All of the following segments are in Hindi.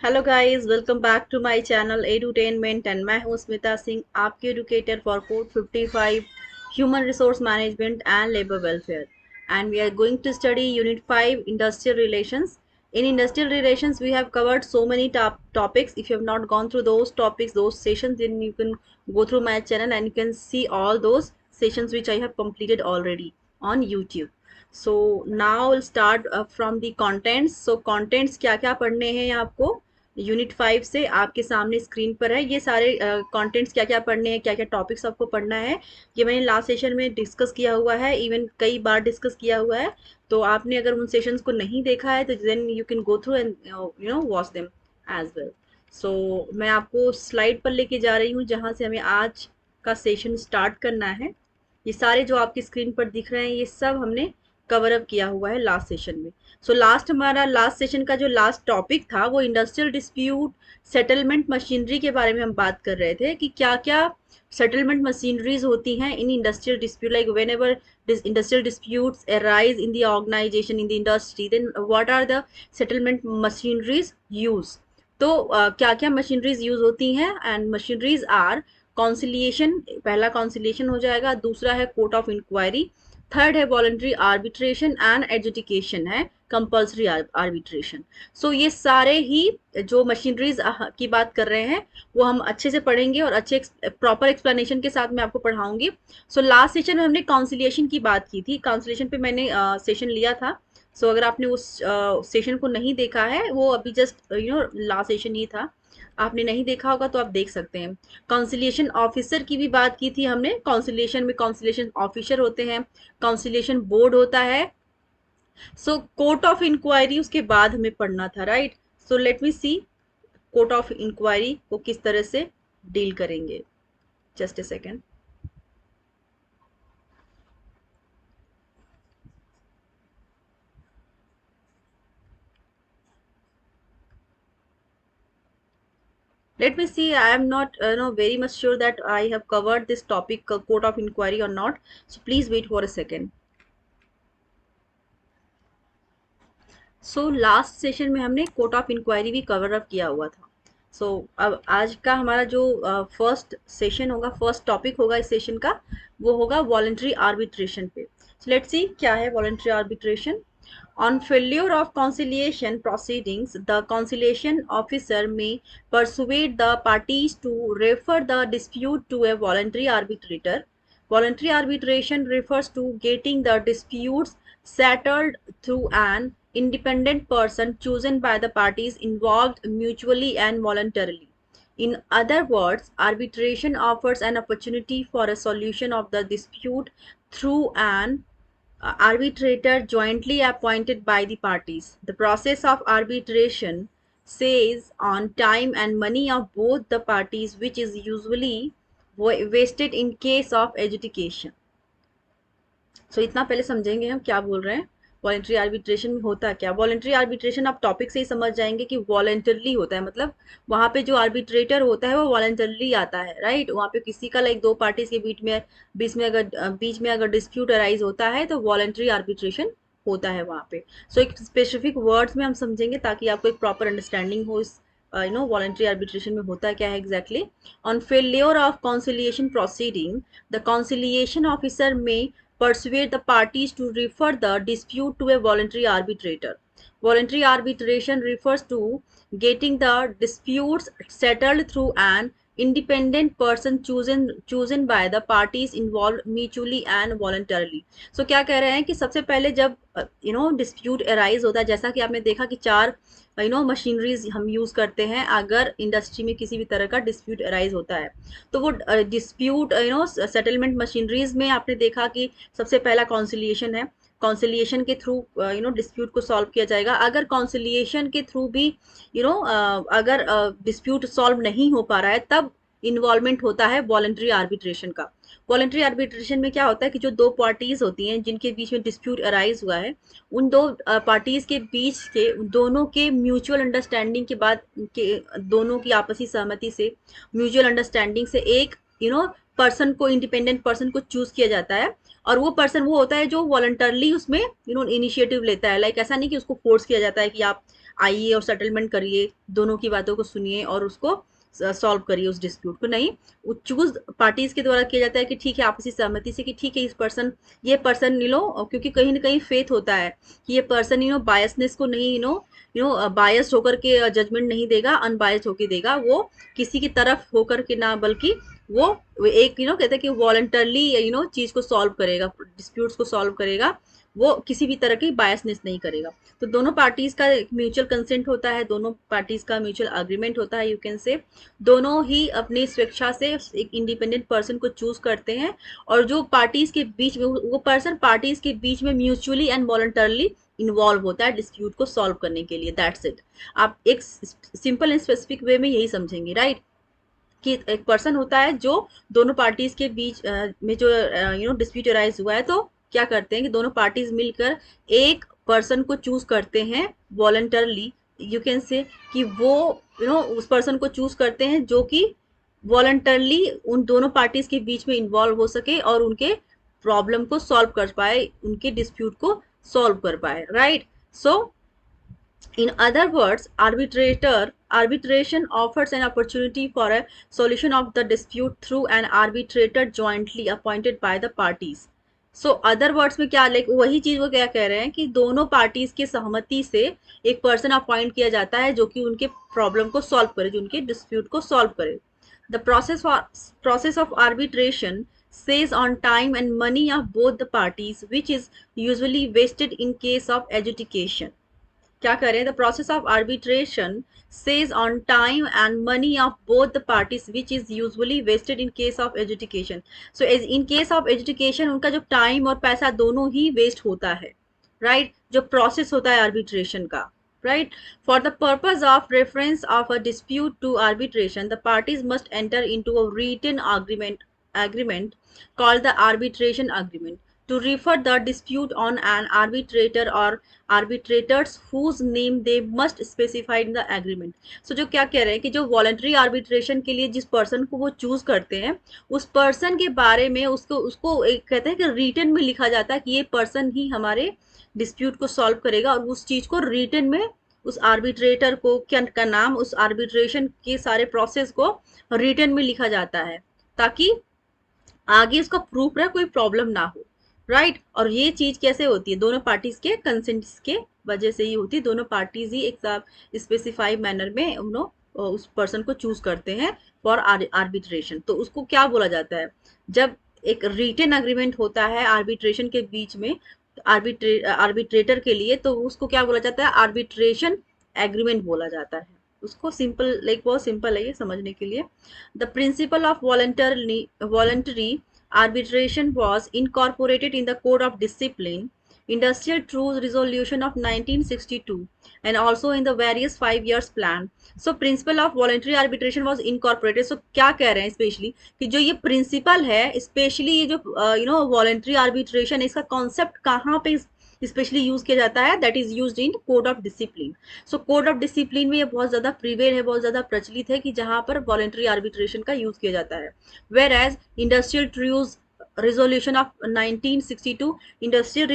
Hello guys, welcome back to my channel Edutainment and मैं हूं स्मिता सिंह, आपकी educator for code 55 human resource management and labour welfare and we are going to study unit 5 industrial relations. In industrial relations we have covered so many topics. If you have not gone through those topics, those sessions, then you can go through my channel and you can see all those sessions which I have completed already on YouTube. So now we'll start from the contents. So contents क्या क्या पढ़ने हैं आपको यूनिट 5 से. आपके सामने स्क्रीन पर है ये सारे कंटेंट्स, क्या क्या पढ़ने हैं, क्या क्या टॉपिक्स आपको पढ़ना है. ये मैंने लास्ट सेशन में डिस्कस किया हुआ है, इवन कई बार डिस्कस किया हुआ है. तो आपने अगर उन सेशंस को नहीं देखा है तो then you can go through and watch them as well. So मैं आपको स्लाइड पर लेके जा रही हूँ जहाँ से हमें आज का सेशन स्टार्ट करना है. ये सारे जो आपकी स्क्रीन पर दिख रहे हैं ये सब हमने कवर अप किया हुआ है लास्ट सेशन में. सो हमारा लास्ट सेशन का जो लास्ट टॉपिक था वो इंडस्ट्रियल डिस्प्यूट सेटलमेंट मशीनरी के बारे में हम बात कर रहे थे कि क्या क्या सेटलमेंट मशीनरीज होती हैं in industrial dispute. Like when ever industrial disputes arise in the organization, in the industry, then what are the settlement machineries used. तो क्या क्या मशीनरीज यूज होती हैं. एंड मशीनरीज आर कॉन्सिलिएशन, पहला कॉन्सिलिएशन हो जाएगा, दूसरा है कोर्ट ऑफ इंक्वायरी, थर्ड है वॉलंटरी आर्बिट्रेशन एंड एडजुडिकेशन है कंपल्सरी आर्बिट्रेशन. सो ये सारे ही जो मशीनरीज की बात कर रहे हैं वो हम अच्छे से पढ़ेंगे और अच्छे प्रॉपर एक्सप्लेनेशन के साथ मैं आपको पढ़ाऊंगी. सो लास्ट सेशन में हमने काउंसिलिएशन की बात की थी. काउंसिलिएशन पे मैंने सेशन लिया था. सो अगर आपने उस सेशन को नहीं देखा है, वो अभी जस्ट लास्ट सेशन ही था, आपने नहीं देखा होगा तो आप देख सकते हैं. काउंसिलिएशन ऑफिसर की भी बात की थी हमने. काउंसिलिएशन में काउंसिलिएशन ऑफिसर होते हैं, काउंसिलिएशन बोर्ड होता है. सो कोर्ट ऑफ इंक्वायरी उसके बाद हमें पढ़ना था, right. So let me see court of inquiry को किस तरह से डील करेंगे. Just a second. Let me see. I am not very much sure that I have covered this topic, court of inquiry, or not. So please wait for a second. So last session में हमने कोर्ट ऑफ इंक्वायरी भी कवर अप किया हुआ था. So अब आज का हमारा जो फर्स्ट सेशन होगा, फर्स्ट टॉपिक होगा इस सेशन का, वो होगा वॉलंटरी आर्बिट्रेशन पे. So let's see क्या है voluntary arbitration. On failure of conciliation proceedings, the conciliation officer may persuade the parties to refer the dispute to a voluntary arbitrator. Voluntary arbitration refers to getting the disputes settled through an independent person chosen by the parties involved mutually and voluntarily. In other words, arbitration offers an opportunity for a solution of the dispute through an arbitrator jointly appointed by the parties. The process of arbitration saves on time and money of both the parties, which is usually wasted in case of adjudication. So इतना पहले समझेंगे हम क्या बोल रहे हैं. वॉलेंट्री आर्बिट्रेशन में होता क्या. वॉलेंट्री आर्बिट्रेशन आप टॉपिक से ही समझ जाएंगे कि वॉलेंटरली होता है, मतलब वहाँ पे जो आर्बिट्रेटर होता है वो वॉलेंटरली आता है, राइट. वहाँ पे किसी का लाइक दो पार्टीज के बीच में अगर डिस्प्यूट अराइज होता है तो वॉलेंट्री आर्बिट्रेशन होता है वहाँ पे. सो एक स्पेसिफिक वर्ड्स में हम समझेंगे ताकि आपको एक प्रॉपर अंडरस्टैंडिंग हो इस वॉलेंट्री आर्बिट्रेशन में होता क्या है exactly. On failure of conciliation proceeding, the conciliation officer में persuade the parties to refer the dispute to a voluntary arbitrator. Voluntary arbitration refers to getting the disputes settled through an independent person chosen by the parties involved mutually and voluntarily. So क्या कह रहे हैं कि सबसे पहले जब dispute arise होता है, जैसा कि आपने देखा कि चार मशीनरीज हम यूज करते हैं अगर इंडस्ट्री में किसी भी तरह का डिस्प्यूट अराइज होता है. तो वो डिस्प्यूट सेटलमेंट मशीनरीज में आपने देखा कि सबसे पहला कॉन्सिलिएशन है. कॉन्सिलिएशन के थ्रू डिस्प्यूट को सॉल्व किया जाएगा. अगर कॉन्सिलिएशन के थ्रू भी अगर डिस्प्यूट सॉल्व नहीं हो पा रहा है तब इन्वॉल्वमेंट होता है वॉलंटरी आर्बिट्रेशन का. वॉलंटरी आर्बिट्रेशन में क्या होता है कि जो दो पार्टीज होती हैं जिनके बीच में डिस्प्यूट अराइज हुआ है, उन दो पार्टीज के बीच के दोनों के म्यूचुअल अंडरस्टैंडिंग के बाद के दोनों की आपसी सहमति से म्यूचुअल अंडरस्टैंडिंग से एक पर्सन को, इंडिपेंडेंट पर्सन को चूज किया जाता है. और वो पर्सन वो होता है जो वॉलंटरली उसमें इनिशिएटिव लेता है. लाइक ऐसा नहीं कि उसको फोर्स किया जाता है कि आइए और सेटलमेंट करिए, दोनों की बातों को सुनिए और उसको सॉल्व करिए उस डिस्प्यूट को। नहीं, वो चूज पार्टीज के द्वारा किया जाता है कि ठीक है आपसी सहमति से कि ठीक है इस पर्सन, ये पर्सन क्योंकि कहीं ना कहीं फेथ होता है कि ये पर्सन बायसनेस को नहीं बायस्ड होकर के जजमेंट नहीं देगा, अनबायस्ड होकर देगा, वो किसी की तरफ होकर के ना, बल्कि वो एक कहते हैं कि वॉलंटरली चीज को सॉल्व करेगा, डिस्प्यूट्स को सॉल्व करेगा, वो किसी भी तरह की बायसनेस नहीं करेगा। तो दोनों पार्टीज का म्यूचुअल कंसेंट होता है, दोनों पार्टीज का म्यूचुअल अग्रीमेंट होता है, यू कैन से दोनों ही अपनी स्वेच्छा से एक इंडिपेंडेंट पर्सन को चूज करते हैं, और जो पार्टीज के बीच में वो पर्सन पार्टीज के बीच में म्यूचुअली एंड वॉलंटरली इन्वॉल्व होता है डिस्प्यूट को सॉल्व करने के लिए। That's it. आप एक सिंपल एंड स्पेसिफिक वे में यही समझेंगे, राइट? कि एक पर्सन होता है जो दोनों पार्टीज के बीच में जो डिस्प्यूट अराइज हुआ है, तो क्या करते हैं कि दोनों पार्टीज मिलकर एक पर्सन को चूज करते हैं वॉलंटरली, यू कैन से कि वो उस पर्सन को चूज करते हैं जो कि वॉलंटरली उन दोनों पार्टीज के बीच में इन्वॉल्व हो सके और उनके प्रॉब्लम को सॉल्व कर पाए, उनके डिस्प्यूट को सॉल्व कर पाए, right? So in other words, arbitration offers an opportunity for a solution of the dispute through an arbitrator jointly appointed by the parties. So other words में क्या, लाइक वही चीज वो क्या कह रहे हैं कि दोनों पार्टीज की सहमति से एक पर्सन अपॉइंट किया जाता है जो कि उनके प्रॉब्लम को सॉल्व करे, जो उनके डिस्प्यूट को सॉल्व करे। The process of arbitration saves on time and money of both the parties, which is usually wasted in case of adjudication. क्या करें, the process of arbitration saves on time and money of both the parties which is usually wasted in case of education. So in case of education उनका जो टाइम और पैसा दोनों ही वेस्ट होता है, राइट? जो प्रोसेस होता है आर्बिट्रेशन का, right? For the purpose of reference of a dispute to arbitration, the parties must enter into a written agreement called the arbitration agreement to refer the dispute on an arbitrator or arbitrators whose name they must specify in the agreement. So जो क्या कह रहे हैं कि जो voluntary arbitration के लिए जिस person को वो choose करते हैं, उस person के बारे में उसको उसको एक कहते हैं कि written में लिखा जाता है कि ये person ही हमारे डिस्प्यूट को सॉल्व करेगा, और उस चीज को रिटन में उस आर्बिट्रेटर को क्या का नाम, उस आर्बिट्रेशन के सारे प्रोसेस को रिटन में लिखा जाता है ताकि आगे उसका प्रूफ रहे, कोई प्रॉब्लम ना हो, राइट? और ये चीज कैसे होती है, दोनों पार्टीज के कंसेंट के वजह से ही होती है। दोनों पार्टीज ही एक साथ स्पेसिफाई मैनर में उस पर्सन को चूज करते हैं फॉर आर्बिट्रेशन। तो उसको क्या बोला जाता है, जब एक रिटन अग्रीमेंट होता है आर्बिट्रेशन के बीच में आर्बिट्रेटर के लिए, तो उसको क्या बोला जाता है, आर्बिट्रेशन एग्रीमेंट बोला जाता है उसको। सिंपल, लाइक बहुत सिंपल है ये समझने के लिए। The principle of voluntary arbitration was incorporated in the Code of Discipline, Industrial Truth Resolution of 1962, and also in the various 5 years plan. So principle of voluntary arbitration was incorporated. So क्या कह रहे हैं स्पेशली कि जो ये प्रिंसिपल है, स्पेशली ये जो वॉलंटरी आर्बिट्रेशन, इसका कॉन्सेप्ट कहाँ पे स्पेशली यूज किया जाता है, that is used in code of discipline. So code of discipline में ये बहुत ज्यादा प्रिवेल है, बहुत ज्यादा प्रचलित है कि जहां पर वॉलंटरी आर्बिट्रेशन का यूज किया जाता है। Whereas industrial truce resolution of 1962, industrial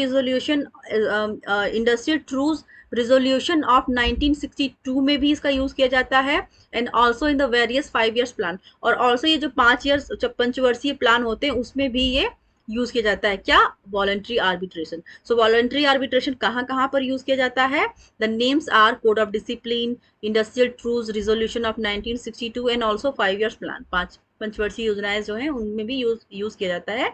truce resolution of 1962 में भी इसका यूज किया जाता है, and also in the various 5 years plan. और ऑल्सो ये जो 5 years पंचवर्षीय प्लान होते हैं उसमें भी ये यूज किया जाता है, क्या, वॉलंटरी आर्बिट्रेशन। सो वॉलंटरी आर्बिट्रेशन कहाँ कहाँ पर यूज किया जाता है, the names R code of discipline, industrial truce resolution of 1962 and also 5 years plan. 5 पंचवर्षीय योजनाएं जो है उनमें भी यूज किया जाता है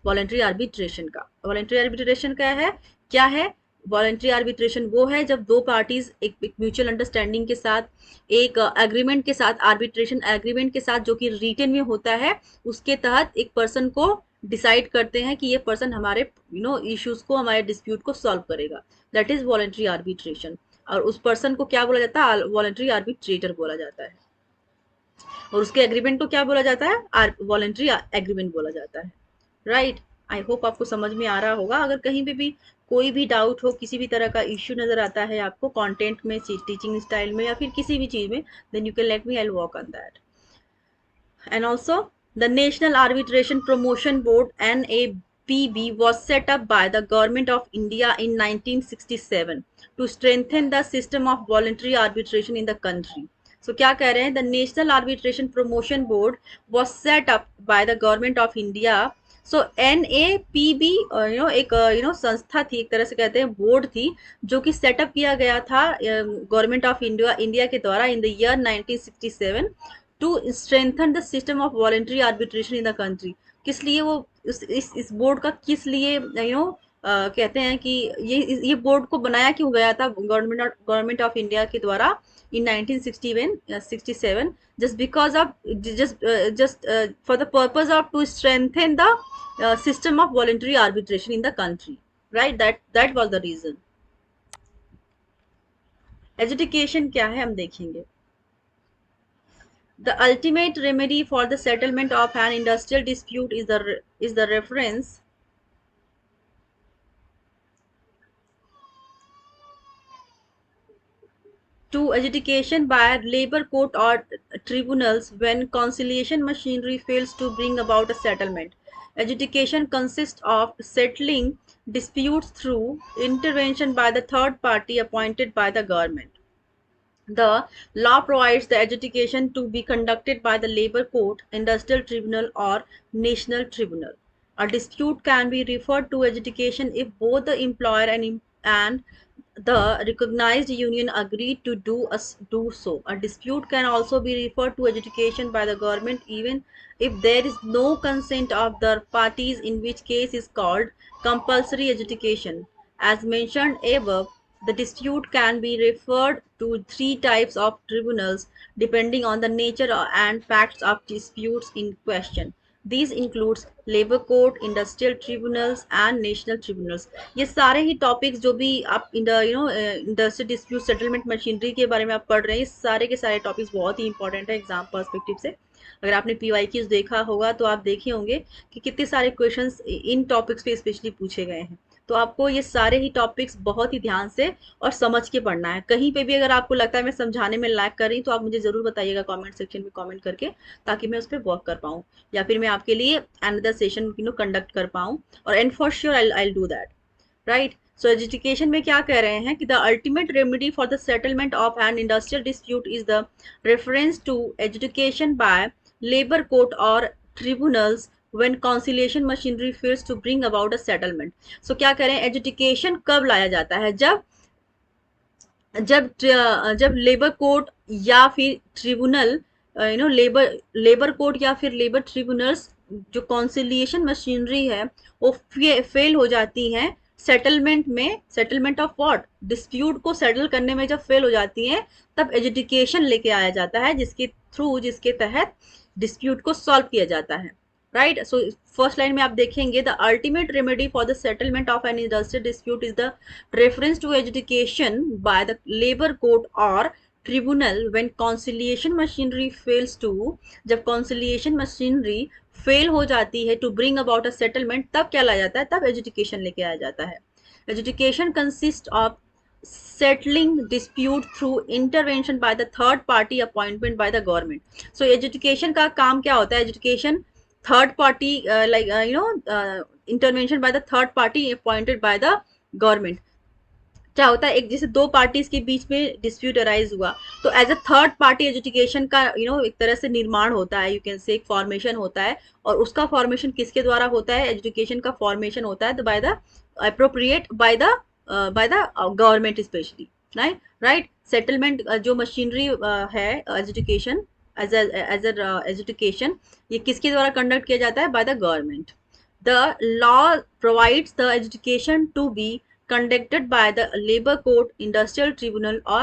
वॉलंटरी आर्बिट्रेशन का। वॉलंटरी आर्बिट्रेशन क्या है, वॉलंटरी आर्बिट्रेशन वो है जब दो पार्टीज एक म्यूचुअल अंडरस्टैंडिंग के साथ, एक एग्रीमेंट के साथ, आर्बिट्रेशन एग्रीमेंट के साथ जो कि रिटन में होता है, उसके तहत एक पर्सन को डिसाइड करते हैं कि ये पर्सन हमारे इश्यूज को, हमारे डिस्प्यूट को सॉल्व करेगा, दैट इज वॉलंटरी आर्बिट्रेशन। और उस पर्सन को क्या बोला जाता है, वॉलंटरी आर्बिट्रेटर बोला जाता है, और उसके एग्रीमेंट को क्या बोला जाता है, वॉलंटरी एग्रीमेंट बोला जाता है, राइट? आई होप आपको समझ में आ रहा होगा। अगर कहीं पे भी कोई भी डाउट हो, किसी भी तरह का इश्यू नजर आता है आपको कंटेंट में, टीचिंग स्टाइल में, या फिर किसी भी चीज में, then you can let me, I will work on that. And also the National Arbitration Promotion Board NABP PB was set up by the Government of India in 1967 to strengthen the system of voluntary arbitration in the country. So क्या कह रहे हैं? The National Arbitration Promotion Board was set up by the Government of India. So NAPB एक संस्था थी, एक तरह से कहते हैं बोर्ड थी, जो कि सेटअप किया गया था गवर्नमेंट ऑफ इंडिया के द्वारा in the year 1967 to strengthen the system of voluntary arbitration in the country. किस लिए वो इस बोर्ड का किस लिए कहते हैं कि ये बोर्ड को बनाया क्यों गया था गवर्नमेंट ऑफ इंडिया के द्वारा in 1967 just because of just for the purpose of to strengthen the system of voluntary arbitration in the country, right? That was the reason. Adjudication क्या है हम देखेंगे. The ultimate remedy for the settlement of an industrial dispute is the reference to adjudication by labor court or tribunals when conciliation machinery fails to bring about a settlement. Adjudication consists of settling disputes through intervention by the third party appointed by the government. The law provides the adjudication to be conducted by the labor court, industrial tribunal or national tribunal. A dispute can be referred to adjudication if both the employer and the recognized union agreed to do so. A dispute can also be referred to adjudication by the government even if there is no consent of the parties, in which case is called compulsory adjudication. As mentioned above, the dispute can be referred to three types of tribunals depending on the nature and facts of disputes in question. These includes labor court, industrial tribunals and national tribunals. ये सारे ही टॉपिक्स जो भी आप इंडस्ट्रियल डिस्प्यूट सेटलमेंट मशीनरी के बारे में आप पढ़ रहे हैं, सारे के सारे टॉपिक्स बहुत ही इंपॉर्टेंट है एग्जाम पर्सपेक्टिव से. अगर आपने PYQs देखा होगा तो आप देखे होंगे कि कितने सारे क्वेश्चंस इन टॉपिक्स पे स्पेशली पूछे गए हैं. तो आपको ये सारे ही टॉपिक्स बहुत ही ध्यान से और समझ के पढ़ना है. कहीं पे भी अगर आपको लगता है मैं समझाने में लैग कर रही हूँ तो आप मुझे ज़रूर बताइएगा कमेंट सेक्शन में कमेंट करके, ताकि मैं उस पर वर्क कर पाऊँ या फिर मैं आपके लिए अनदर सेशन कंडक्ट कर पाऊँ. और and for sure I do that, right. So education में क्या कह रहे हैं कि the ultimate remedy for the settlement of an industrial dispute is the reference to education by labour court और tribunals when conciliation machinery fails to bring about a settlement. So क्या करें, एजुकेशन कब लाया जाता है? जब लेबर कोर्ट या फिर ट्रिब्यूनल लेबर कोर्ट या फिर लेबर ट्रिब्यूनल्स जो कॉन्सिलिएशन मशीनरी है वो फेल हो जाती हैं सेटलमेंट ऑफ व्हाट, डिस्प्यूट को सेटल करने में जब फेल हो जाती हैं तब एजुकेशन लेके आया जाता है, जिसके तहत डिस्प्यूट को सॉल्व किया जाता है, राइट. सो फर्स्ट लाइन में आप देखेंगे the ultimate remedy for the settlement of an industrial dispute is the reference to education by the labour court और tribunal when conciliation machinery fails to, जब कॉन्सिलिएशन मशीनरी फेल हो जाती है to bring about a settlement, तब क्या लाया जाता है? तब एजुकेशन लेके आया जाता है. Education consist of settling dispute through intervention by the third party appointment by the government. So education का काम क्या होता है? Education third party intervention by the third party appointed by the government. क्या होता है, एक जैसे दो पार्टीज के बीच में डिस्प्यूट अराइज हुआ तो as a third party education का एक तरह से निर्माण होता है, यू कैन से एक फॉर्मेशन होता है. और उसका फॉर्मेशन किसके द्वारा होता है? एजुकेशन का फॉर्मेशन होता है by the appropriate by the government specially, right. Settlement जो मशीनरी है एजुकेशन एज एजुकेशन, ये किसके द्वारा कंडक्ट किया जाता है? By the government. The law provides the education to be conducted by the labor court, industrial tribunal or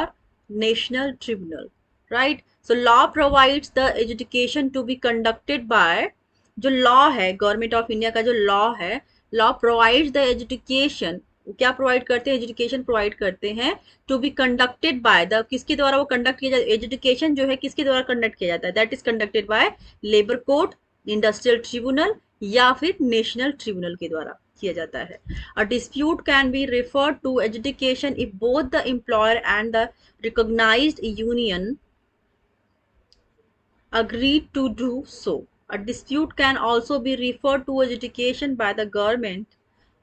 national tribunal, right. So law provides the education to be conducted by, जो law है गवर्नमेंट ऑफ इंडिया का जो law है, law provides the education, क्या प्रोवाइड करते हैं? एजुकेशन प्रोवाइड करते हैं to be conducted by the, किसके द्वारा वो कंडक्ट किया जाता है? एजुकेशन जो है किसके द्वारा कंडक्ट किया जाता है? That is conducted by labour court, industrial tribunal या फिर नेशनल ट्रिब्यूनल के द्वारा किया जाता है. A dispute can be referred to adjudication if both the employer and the recognized union agreed to do so. A dispute can also be referred to adjudication by the government.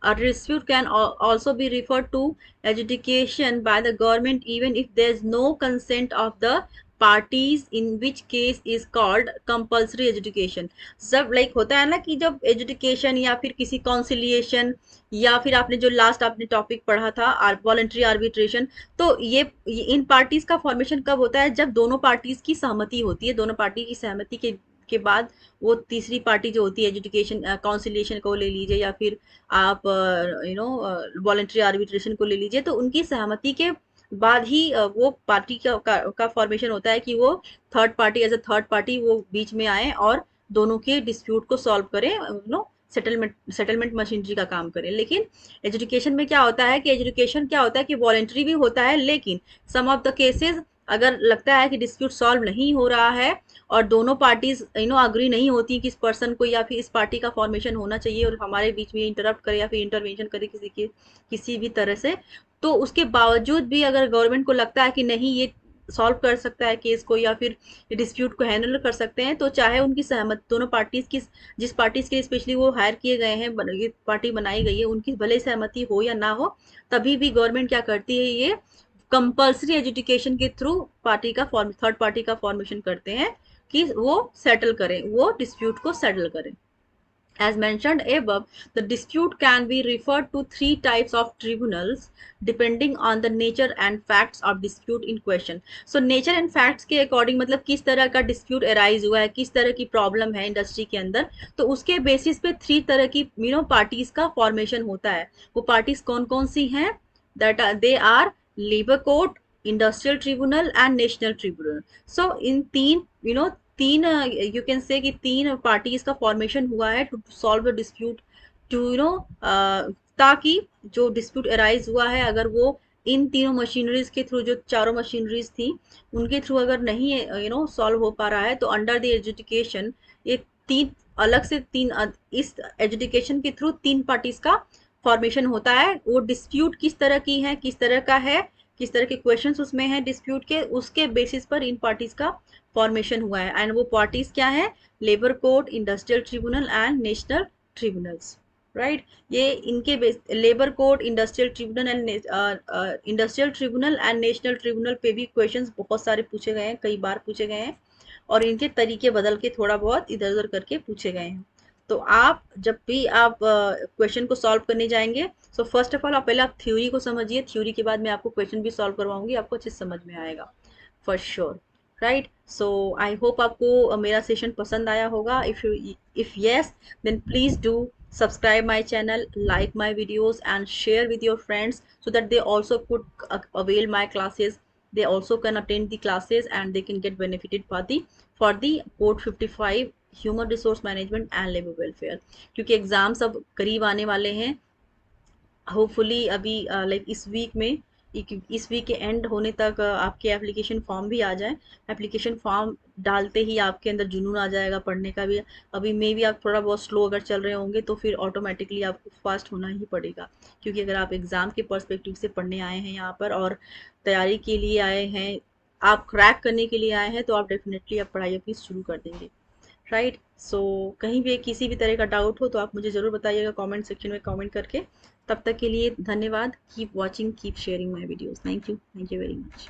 A dispute can also be referred to adjudication by the government even if there is no consent of the parties, in which case is called compulsory adjudication. सब लाइक होता है ना कि जब एजुडिकेशन या फिर किसी कॉन्सिलिएशन या फिर आपने जो लास्ट आपने टॉपिक पढ़ा था वॉलंटरी आर्बिट्रेशन, तो ये इन पार्टीज का फॉर्मेशन कब होता है? जब दोनों पार्टीज की सहमति होती है, दोनों पार्टी की सहमति के बाद वो तीसरी पार्टी जो होती है एजुडिकेशन काउंसिलेशन को ले लीजिए या फिर आप वॉलंटरी आर्बिट्रेशन को ले लीजिए, तो उनकी सहमति के बाद ही वो पार्टी का फॉर्मेशन होता है कि वो third party as a third party वो बीच में आए और दोनों के डिस्प्यूट को सॉल्व करें, सेटलमेंट मशीनरी का काम करें। लेकिन एजुकेशन में क्या होता है कि एजुकेशन क्या होता है कि वॉलेंट्री भी होता है, लेकिन सम ऑफ द केसेस अगर लगता है कि डिस्प्यूट सॉल्व नहीं हो रहा है और दोनों पार्टीज अग्री नहीं होती कि इस पर्सन को या फिर इस पार्टी का फॉर्मेशन होना चाहिए और हमारे बीच में इंटरप्ट करे या फिर इंटरवेंशन करे किसी भी तरह से, तो उसके बावजूद भी अगर गवर्नमेंट को लगता है कि नहीं ये सॉल्व कर सकता है केस को या फिर डिस्प्यूट को हैंडल कर सकते हैं, तो चाहे उनकी सहमत दोनों पार्टीज की जिस पार्टीज के लिए स्पेशली वो हायर किए गए हैं, पार्टी बनाई गई है, उनकी भले सहमति हो या ना हो, तभी भी गवर्नमेंट क्या करती है, ये कंपल्सरी एजुकेशन के थ्रू पार्टी का थर्ड पार्टी का फॉर्मेशन करते हैं कि वो सेटल करें, वो डिस्प्यूट को सेटल करें। As mentioned above, the dispute can be referred to three types of tribunals depending on the nature and facts of dispute in question. So nature and facts के according मतलब किस तरह का dispute arise हुआ है, किस तरह की problem है इंडस्ट्री के अंदर, तो उसके बेसिस पे थ्री तरह की पार्टीज का फॉर्मेशन होता है। वो पार्टीज कौन कौन सी हैं? That they are labor court, industrial tribunal and national tribunal. So इन तीन यू कैन से कि तीन पार्टीज का फॉर्मेशन हुआ है to solve the dispute, to ताकि जो डिस्प्यूट अराइज हुआ है अगर वो इन तीनों मशीनरीज के थ्रू, जो चारों मशीनरीज थी उनके थ्रू अगर नहीं सॉल्व हो पा रहा है, तो अंडर द एजुकेशन ये तीन अलग से इस एजुकेशन के थ्रू तीन पार्टीज का फॉर्मेशन होता है। वो डिस्प्यूट किस तरह की है, किस तरह का है, किस तरह के क्वेश्चंस उसमें हैं डिस्प्यूट के, उसके बेसिस पर इन पार्टीज का फॉर्मेशन हुआ है। एंड वो पार्टीज क्या है? Labour court, industrial tribunal and national tribunals, right. ये इनके labour court, industrial tribunal and national tribunal पे भी क्वेश्चंस बहुत सारे पूछे गए हैं, कई बार पूछे गए हैं और इनके तरीके बदल के थोड़ा बहुत इधर उधर करके पूछे गए हैं। तो आप जब भी आप क्वेश्चन को सॉल्व करने जाएंगे, सो फर्स्ट ऑफ ऑल आप पहले आप थ्योरी को समझिए, थ्योरी के बाद मैं आपको क्वेश्चन भी सॉल्व करवाऊंगी, आपको अच्छे समझ में आएगा for sure, right. So I hope आपको मेरा सेशन पसंद आया होगा। If yes, then please do subscribe my channel, like my videos and share with your friends so that they also could avail my classes, they also can attend the classes and they can get benefited for the code 55 human resource management and labour welfare, क्योंकि एग्जाम्स अब करीब आने वाले हैं। होपफुली अभी लाइक इस वीक में, इस वीक के एंड होने तक आपके एप्लीकेशन फॉर्म भी आ जाए। एप्लीकेशन फॉर्म डालते ही आपके अंदर जुनून आ जाएगा पढ़ने का भी। अभी मे भी आप थोड़ा बहुत स्लो अगर चल रहे होंगे तो फिर ऑटोमेटिकली आपको फास्ट होना ही पड़ेगा, क्योंकि अगर आप एग्ज़ाम के पर्सपेक्टिव से पढ़ने आए हैं यहाँ पर और तैयारी के लिए आए हैं, आप क्रैक करने के लिए आए हैं, तो आप डेफिनेटली आप पढ़ाई अपनी शुरू कर देंगे, राइट। सो कहीं भी किसी भी तरह का डाउट हो तो आप मुझे ज़रूर बताइएगा कमेंट सेक्शन में कमेंट करके। तब तक के लिए धन्यवाद। Keep watching, keep sharing my videos. Thank you very much.